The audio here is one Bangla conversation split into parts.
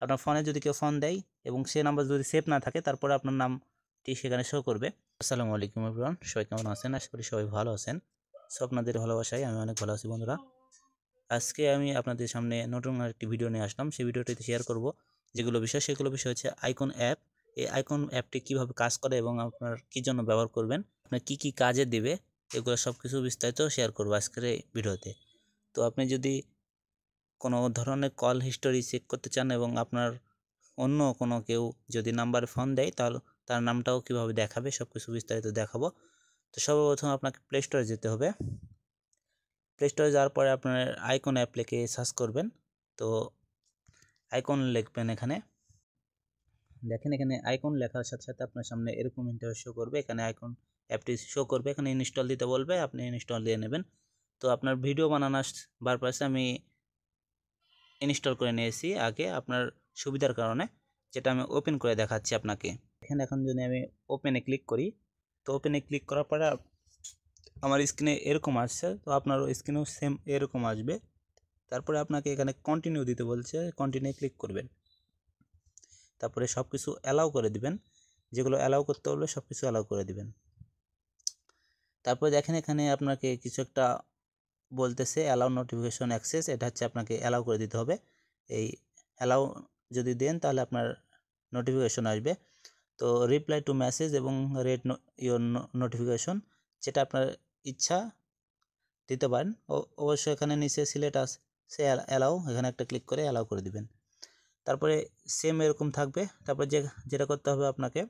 আপনার ফোনে যদি কেউ ফোন দেয় এবং সে নাম্বার যদি সেভ না থাকে তারপরে আপনার নামটি সেখানে শো করবে। আসসালামু আলাইকুম এভরিওয়ান, সবাই কেমন আছেন? আশা করি সবাই ভালো আছেন। সো আপনাদের ভালোবাসায় আমি অনেক ভালো আছি বন্ধুরা। আজকে আমি আপনাদের সামনে নতুন আরেকটি ভিডিও নিয়ে আসলাম। সেই ভিডিওটিতে শেয়ার করব যেগুলো বিষয়, সেগুলো বিষয় হচ্ছে আইকন অ্যাপ। এই আইকন অ্যাপটি কীভাবে কাজ করে এবং আপনার কী জন্য ব্যবহার করবেন, আপনার কী কী কাজে দেবে, এগুলো সব কিছু বিস্তারিত শেয়ার করবো আজকের এই ভিডিওতে। তো আপনি যদি কোনো ধরনের কল হিস্টোরি চেক করতে চান এবং আপনার অন্য কোনো কেউ যদি নাম্বারে ফোন দেয় তাহলে তার নামটাও কীভাবে দেখাবে সব কিছু বিস্তারিত দেখাবো। তো সর্বপ্রথম আপনাকে প্লে স্টোরে যেতে হবে। প্লে স্টোরে যাওয়ার পরে আপনার আইকন অ্যাপ লিখে সার্চ করবেন। তো আইকন লিখবেন এখানে, দেখেন এখানে আইকন লেখার সাথে সাথে আপনার সামনে এরকম ইন্টারফেস শো করবে। এখানে আইকন অ্যাপটি শো করবে, এখানে ইনস্টল দিতে বলবে, আপনি ইনস্টল দিয়ে নেবেন। তো আপনার ভিডিও বানানোর পারপাসে আমি ইনস্টল করে নিয়েছি আগে আপনার সুবিধার কারণে, যেটা আমি ওপেন করে দেখাচ্ছি আপনাকে। এখানে এখন যদি আমি ওপেনে ক্লিক করি, তো ওপেনে ক্লিক করার পরে আমার স্ক্রিনে এরকম আসছে, তো আপনার স্ক্রিনেও সেম এরকম আসবে। তারপরে আপনাকে এখানে কন্টিনিউ দিতে বলছে, কন্টিনিউ ক্লিক করবেন। তারপরে সব কিছু অ্যালাউ করে দিবেন, যেগুলো অ্যালাউ করতে বলবে সব কিছু অ্যালাউ করে দিবেন। তারপরে দেখেন এখানে আপনাকে কিছু একটা বলতেছে অ্যালাউ নোটিফিকেশন অ্যাক্সেস, এটা হচ্ছে আপনাকে অ্যালাউ করে দিতে হবে। এই অ্যালাউ যদি দেন তাহলে আপনার নোটিফিকেশন আসবে। তো রিপ্লাই টু মেসেজ এবং রেড ইওর নোটিফিকেশন, যেটা আপনার ইচ্ছা দিতে পারেন। অবশ্যই এখানে নিচে সিলেক্ট সে অ্যালাউ, এখানে একটা ক্লিক করে অ্যালাউ করে দিবেন। তারপরে সেম এরকম থাকবে। তারপরে যেটা করতে হবে আপনাকে,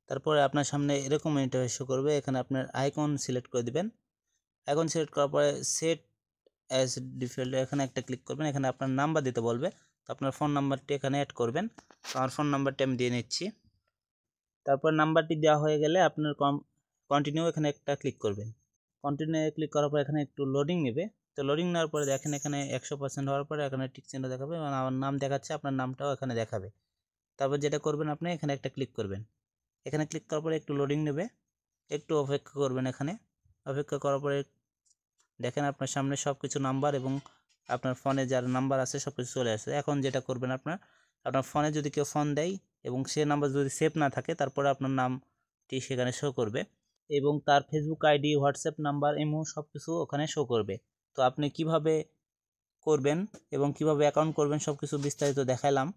তারপরে আপনার সামনে এরকম ইন্টারফেস শো করবে। এখানে আপনার আইকন সিলেক্ট করে দিবেন। আইকন সিলেক্ট করার পরে সেট অ্যাজ ডিফল্ট এখানে একটা ক্লিক করবেন। এখানে আপনার নাম্বার দিতে বলবে, তো আপনার ফোন নাম্বারটি এখানে অ্যাড করবেন। তো আমার ফোন নাম্বারটি আমি দিয়ে নিচ্ছি। তারপর নাম্বারটি দেওয়া হয়ে গেলে আপনার কন্টিনিউ এখানে একটা ক্লিক করবেন। কন্টিনিউ ক্লিক করার পর এখানে একটু লোডিং নেবে। তো লোডিং নেওয়ার পরে দেখেন এখানে 100% হওয়ার পরে এখানে টিক চিহ্ন দেখাবে এবং আমার নাম দেখাচ্ছে, আপনার নামটাও এখানে দেখাবে। তারপর যেটা করবেন আপনি এখানে একটা ক্লিক করবেন। এখানে ক্লিক করার পরে একটু লোডিং নেবে, একটু অপেক্ষা করবেন। এখানে অপেক্ষা করার পরে দেখেন আপনার সামনে সব কিছু নাম্বার এবং আপনার ফোনে যার নাম্বার আছে সব কিছু চলে আসে। এখন যেটা করবেন আপনার ফোনে যদি কেউ ফোন দেয় এবং সে নাম্বার যদি সেভ না থাকে তারপরে আপনার নামটি সেখানে শো করবে এবং তার Facebook ID, WhatsApp number, imo সব কিছু ওখানে শো করবে। তো আপনি কিভাবে করবেন এবং কিভাবে অ্যাকাউন্ট করবেন সব কিছু বিস্তারিত দেখালাম।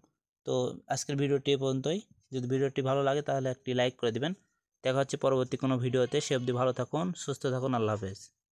তো আজকের ভিডিওটি এ পর্যন্তই। যদি ভিডিওটি ভালো লাগে তাহলে একটি লাইক করে দিবেন। দেখা হচ্ছে পরবর্তী কোনো ভিডিওতে। সে অবধি ভালো থাকুন, সুস্থ থাকুন, আল্লাহ হাফেজ।